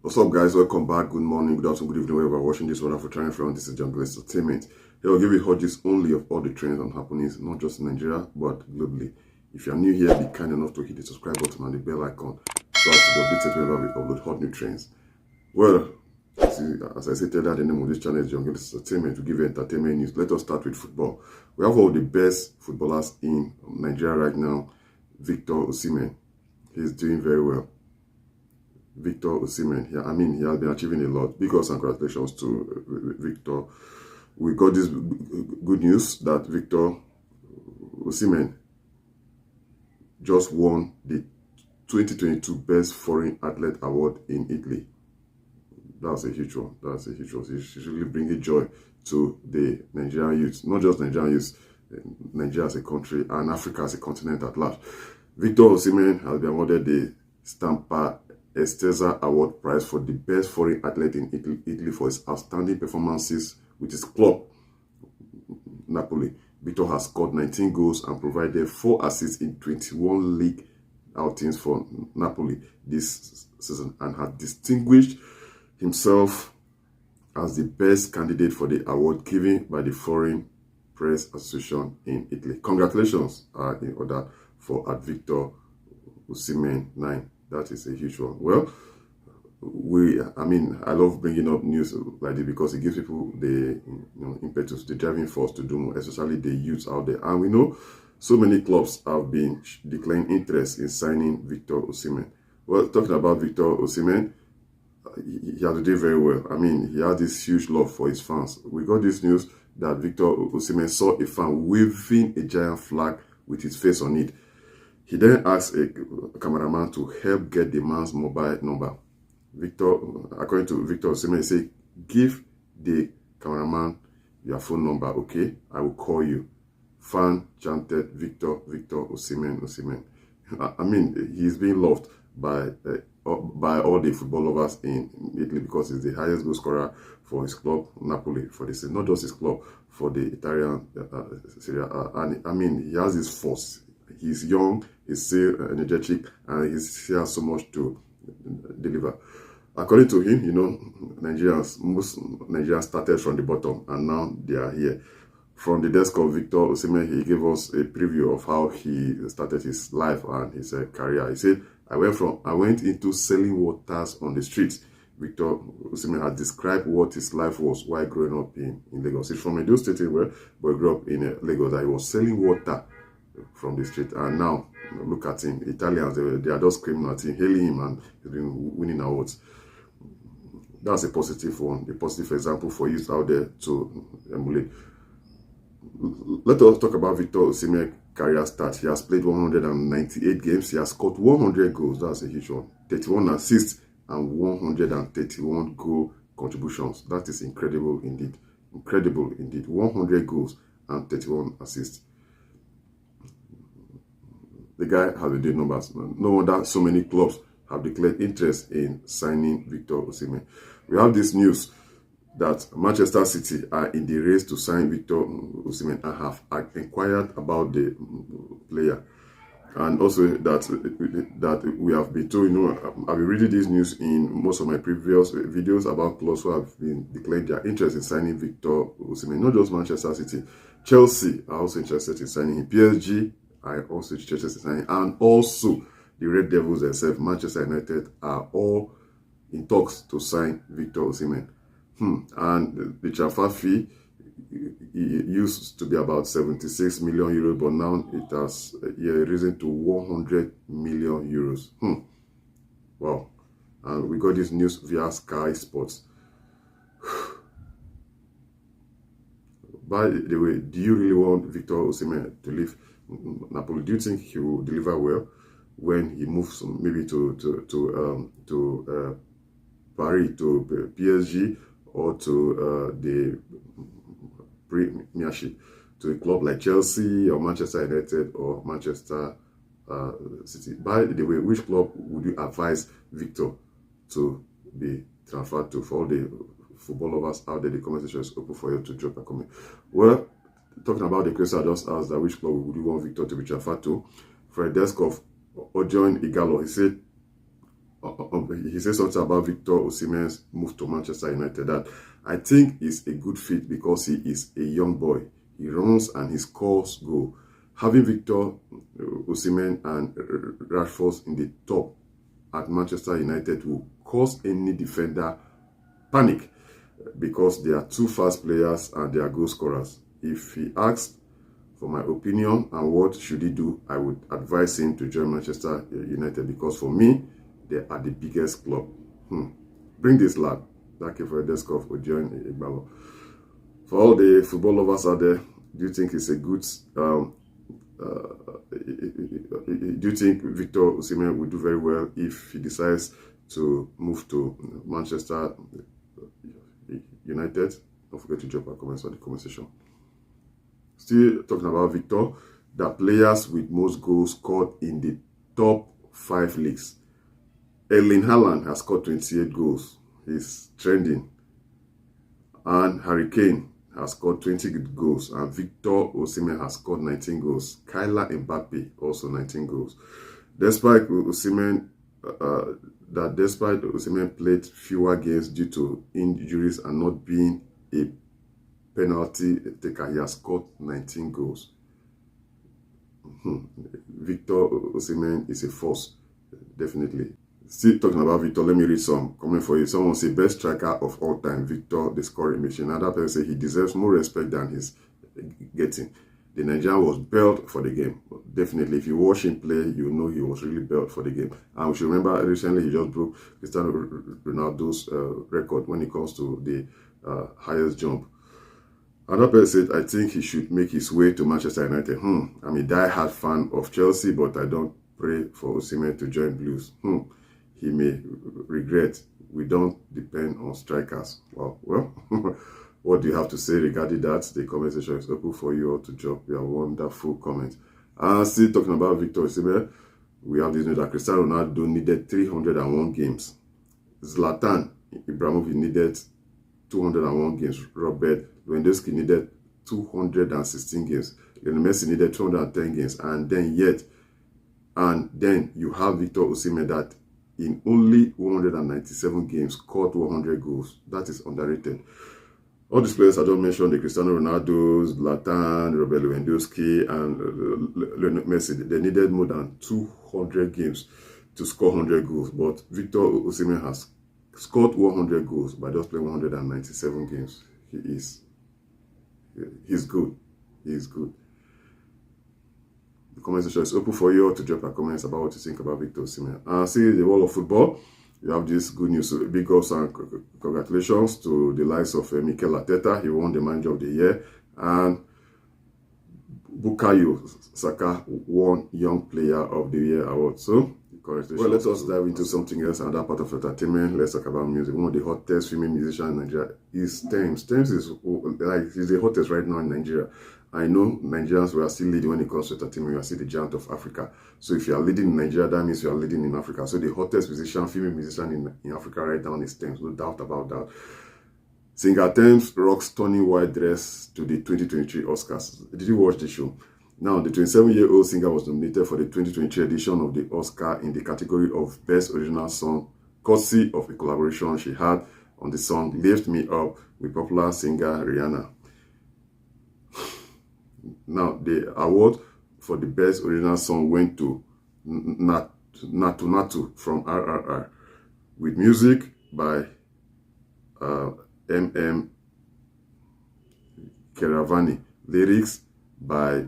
What's up, guys? Welcome back. Good morning, good afternoon, good evening, wherever you're watching this wonderful channel from. This is Jungle Entertainment. Here I'll give you hot gist only of all the trends and happenings, not just in Nigeria, but globally. If you're new here, be kind enough to hit the subscribe button and the bell icon so as to be updated whenever we upload hot new trends. Well, as I said earlier, the name of this channel is Jungle Entertainment to give you entertainment news. Let us start with football. We have all the best footballers in Nigeria right now. Victor Osimhen, he's doing very well. Victor Osimhen, yeah, he has been achieving a lot. Big ups and congratulations to Victor. We got this good news that Victor Osimhen just won the 2022 Best Foreign Athlete Award in Italy. That's a huge one. That's a huge one. It's really bringing joy to the Nigerian youth, not just Nigerian youth, Nigeria as a country and Africa as a continent at large. Victor Osimhen has been awarded the Stampa Estesa Award prize for the best foreign athlete in Italy for his outstanding performances with his club, Napoli. Victor has scored 19 goals and provided 4 assists in 21 league outings for Napoli this season and has distinguished himself as the best candidate for the award given by the Foreign Press Association in Italy. Congratulations are in order for Victor Osimhen 9. That is a huge one. Well, I love bringing up news like this because it gives people the impetus, the driving force to do more, especially the youths out there. And we know so many clubs have been declaring interest in signing Victor Osimhen. Well, talking about Victor Osimhen, he has done very well. He has this huge love for his fans. We got this news that Victor Osimhen saw a fan waving a giant flag with his face on it. He then asked a cameraman to help get the man's mobile number. Victor, according to Victor Osimhen, he said, "Give the cameraman your phone number, okay? I will call you." Fan chanted, "Victor, Victor, Osimhen, Osimhen." He's being loved by all the football lovers in Italy because he's the highest goal scorer for his club, Napoli, for this, not just his club, for the Italian Serie A. And he has this force. He's young, he's still energetic, and he has so much to deliver. According to him, most Nigerians started from the bottom, and now they are here. From the desk of Victor Osimhen, he gave us a preview of how he started his life and his career. He said, I went into selling waters on the streets." Victor Osimhen had described what his life was while growing up in Lagos. He's from Edo State, but he grew up in Lagos. That he was selling water from the street, and now look at him. Italians, they are just screaming at him, hailing him, and he's been winning awards. That's a positive one, a positive example for youth out there to emulate. Let us talk about Victor Osimhen's career start. He has played 198 games. He has scored 100 goals. That's a huge one. 31 assists and 131 goal contributions. That is incredible indeed. Incredible indeed. 100 goals and 31 assists. The guy has been doing numbers. No wonder so many clubs have declared interest in signing Victor Osimhen. We have this news that Manchester City are in the race to sign Victor Osimhen and have inquired about the player. And also that we have been told, I've been reading this news in most of my previous videos about clubs who have been declaring their interest in signing Victor Osimhen. Not just Manchester City. Chelsea are also interested in signing him. PSG are also interested in signing, and also the Red Devils themselves, Manchester United, are all in talks to sign Victor Osimhen. And the transfer fee used to be about 76 million euros, but now it has risen to 100 million euros. Wow. And we got this news via Sky Sports. By the way, do you really want Victor Osimhen to leave Napoli? Do you think he will deliver well when he moves maybe to Paris, to PSG, or to the Premiership, to a club like Chelsea or Manchester United or Manchester City? By the way, which club would you advise Victor to be transferred to? For all the football lovers out there, the comment section is open for you to drop a comment. Well, talking about the question I just asked, that which club would you want Victor to be transferred to? For a desk of Ojon Igalo, he said, he said something about Victor Osimhen's move to Manchester United that I think is a good fit because he is a young boy. He runs and he scores goal. Having Victor Osimhen and Rashford in the top at Manchester United will cause any defender panic because they are two fast players and they are goal scorers. If he asks for my opinion and what should he do, I would advise him to join Manchester United because for me, they are the biggest club. Bring this lad. Thank you for the desk of Ojion Igbalo. For all the football lovers out there, do you think it's a good do you think Victor Osimhen will do very well if he decides to move to Manchester United? Don't forget to drop a comment on the comment section. Still talking about Victor, the players with most goals scored in the top 5 leagues. Erling Haaland has scored 28 goals. He's trending. And Harry Kane has scored 20 goals. And Victor Osimhen has scored 19 goals. Kylian Mbappe also 19 goals. Despite Osimhen played fewer games due to injuries and not being a penalty taker, he has scored 19 goals. Victor Osimhen is a force, definitely. Still talking about Victor, let me read some comment for you. Someone say best striker of all time, Victor, the scoring machine. Another person say he deserves more respect than he's getting. The Nigerian was built for the game. Definitely, if you watch him play, you know he was really built for the game. And we should remember recently he just broke Cristiano Ronaldo's record when it comes to the highest jump. Another person said, I think he should make his way to Manchester United. I'm a die-hard fan of Chelsea, but I don't pray for Osimhen to join Blues. He may regret. We don't depend on strikers. Well, what do you have to say regarding that? The comment section is open for you all to drop your wonderful comment. And still talking about Victor Osimhen, we have this news that Cristiano Ronaldo needed 301 games. Zlatan Ibrahimovic needed 201 games. Robert Lewandowski needed 216 games. Lionel Messi needed 210 games. And then you have Victor Osimhen that in only 197 games scored 100 goals. That is underrated. All these players I just mentioned, the Cristiano Ronaldo, Zlatan, Robert Lewandowski, and Lionel Messi, they needed more than 200 games to score 100 goals. But Victor Osimhen has scored 100 goals by just playing 197 games. He's good. He's good. The comment section is open for you to drop your comments about what you think about Victor Osimhen. See the world of football. You have this good news. Big ups and congratulations to the likes of Mikel Arteta. He won the Manager of the Year. And Bukayo Saka won Young Player of the Year award. So, congratulations. Well, let us dive into something else, another part of entertainment. Let's talk about music. One of the hottest female musicians in Nigeria is Tems. Tems is like he's the hottest right now in Nigeria. I know Nigerians, we are still leading when it comes to entertainment. We are still the giant of Africa. So if you are leading in Nigeria, that means you are leading in Africa. So the hottest musician, female musician in Africa right now is Tems. No doubt about that. Singer Tems rocks stunning white dress to the 2023 Oscars. Did you watch the show? Now, the 27-year-old singer was nominated for the 2023 edition of the Oscar in the category of Best Original Song, courtesy of a collaboration she had on the song Lift Me Up with popular singer Rihanna. Now, the award for the Best Original Song went to Natu Natu from RRR, with music by M.M. Keravani, lyrics by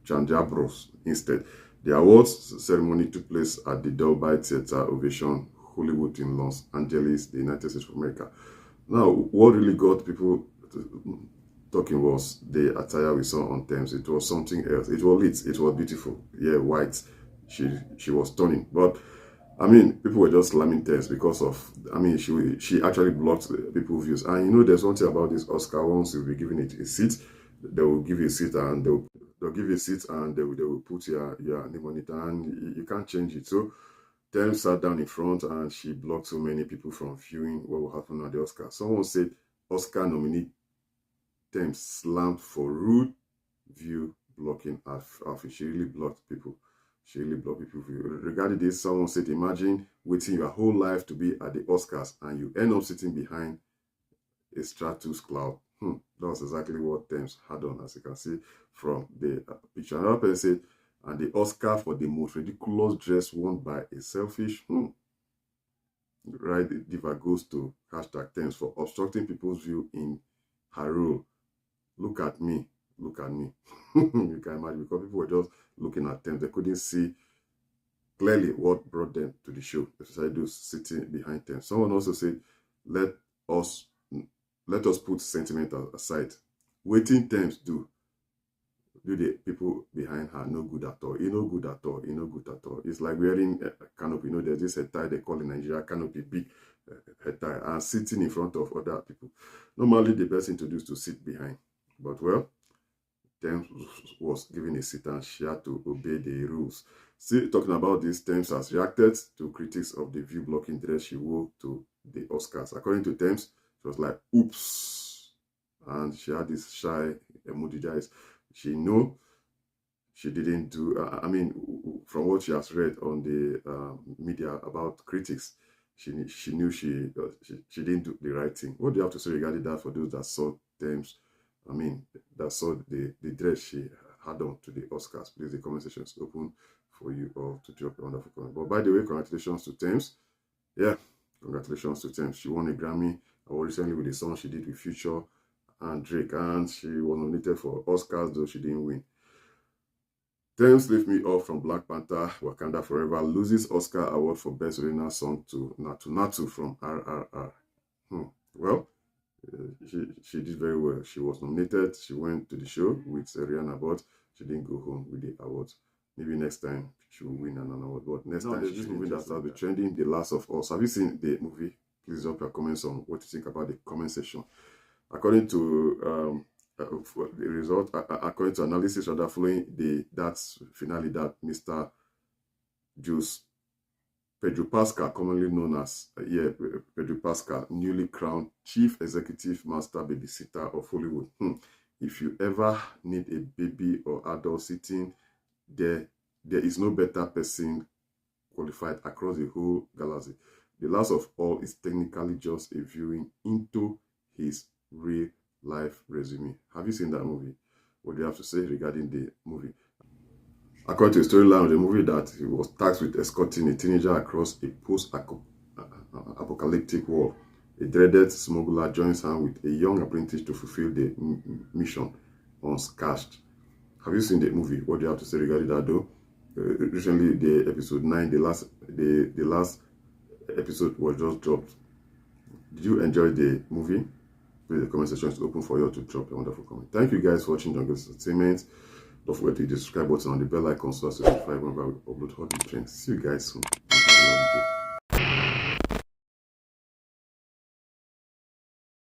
Chanjabros instead. The awards ceremony took place at the Dolby Theatre Ovation, Hollywood in Los Angeles, the United States of America. Now, what really got people talking was the attire we saw on Tems. It was something else. It was lit. It was beautiful. Yeah, white. She was stunning. But I mean, people were just slamming Tems because of. I mean, she actually blocked people's views. And you know, there's one thing about this Oscar. Once you'll be given it a seat, they will give you a seat and they'll give you a seat and they will put your name on it and you can't change it. So Tems sat down in front and she blocked so many people from viewing what will happen at the Oscar. Someone said Oscar nominee Tems slammed for rude view blocking outfit. She really blocked people. she really block people view. Regarding this, someone said, imagine waiting your whole life to be at the Oscars and you end up sitting behind a stratus cloud. That was exactly what Tems had on, as you can see from the picture. Another person said, and the Oscar for the most ridiculous dress worn by a selfish right diva goes to #Tems for obstructing people's view in her role. Look at me. Look at me. You can imagine, because people were just looking at Tems. They couldn't see clearly what brought them to the show, especially those sitting behind Tems. Someone also said, let us put sentiment aside. Waiting Tems do the people behind her no good at all. No good at all. No good at all. It's like wearing a canopy. There's this head tie they call in Nigeria canopy, big head tie, and sitting in front of other people. Normally, the best thing to do is to sit behind. But well, Tems was given a seat and she had to obey the rules. Still talking about this, Tems has reacted to critics of the view-blocking dress she wore to the Oscars. According to Tems, she was like, oops. And she had this shy emoji eyes. She knew she didn't do, from what she has read on the media about critics, she knew she didn't do the right thing. What do you have to say regarding that for those that saw Tems? That saw the dress she had on to the Oscars. Please, the comment section is open for you all to drop a wonderful comment. But by the way, congratulations to Tems. Yeah, congratulations to Tems. She won a Grammy award recently with the song she did with Future and Drake, and she was nominated for Oscars, though she didn't win. Tems Lift Me Up from Black Panther, Wakanda Forever loses Oscar award for Best Original Song to Natu from RRR. Well, she did very well. She was nominated. She went to the show with Rihanna, but she didn't go home with the awards. Maybe next time she will win an award. But next time, there's this movie that starts with trending, The Last of Us. Have you seen the movie? Please drop your comments on what you think about the comment section. According to the result, according to analysis, rather following that finale, that Mr. Juice Pedro Pascal, commonly known as Pedro Pascal, newly crowned Chief Executive Master Babysitter of Hollywood. If you ever need a baby or adult sitting there is no better person qualified across the whole galaxy. The Last of All is technically just a viewing into his real life resume. Have you seen that movie? What do you have to say regarding the movie? According to the storyline of the movie, that he was tasked with escorting a teenager across a post-apocalyptic world. A dreaded smuggler joins hands with a young apprentice to fulfill the mission unscathed. Have you seen the movie? What do you have to say regarding that, though? Recently, the episode 9, the last episode was just dropped. Did you enjoy the movie? Please, the comment section is open for you to drop a wonderful comment. Thank you guys for watching Jungle's Entertainment. Don't forget to hit the subscribe button on the bell icon so as to notify whenever we upload hot trends. See you guys soon. Have a lovely day.